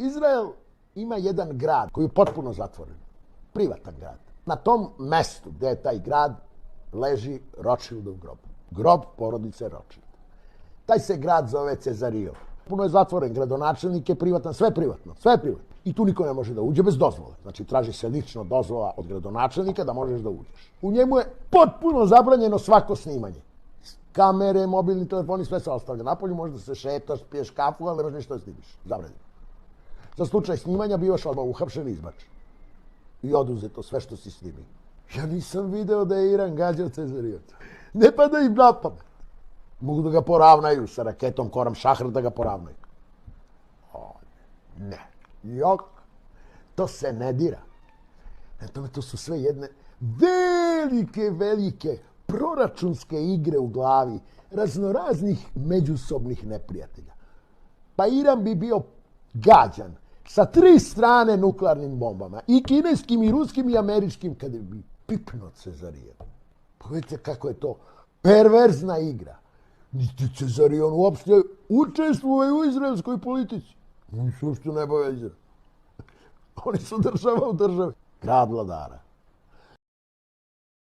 Izrael ima jedan grad koji je potpuno zatvoren. Privatan grad. Na tom mestu gde je taj grad leži Rothschildov grob. Grob porodice Rothschild. Taj se grad zove Cezario. Puno je zatvoren, gradonačelnik je privatan, sve privatno. I tu niko ne može da uđe bez dozvole. Znači, traži se lično dozvola od gradonačelnika da možeš da uđeš. U njemu je potpuno zabranjeno svako snimanje. Kamere, mobilni telefoni, sve se ostavlja napolju, možeš da se šetaš, piješ kafu, ali ne možeš ništa da snimiš. Zabranjeno. Za slučaj snimanja bivaš odmah uhapšen i izbačen. I oduzeto sve što si snimio. Ja nisam video da je Iran gađao Cezario. Ne pada im na pamet. Mogu da ga poravnaju sa raketom Koram Šahr, da ga poravnaju. Ne. Jok. To se ne dira. To su sve jedne velike proračunske igre u glavi raznoraznih međusobnih neprijatelja. Pa Iran bi bio gađan sa 3 strane nuklearnim bombama. I kineskim, i ruskim, i američkim, kada bi pipnuo Cezarijev. Pa vidite kako je to perverzna igra. Niti Cezarion uopšte učestvuje u izraelskoj politici. Oni se uopšte ne bave Izrael. Oni su država u državi. Grad vladara.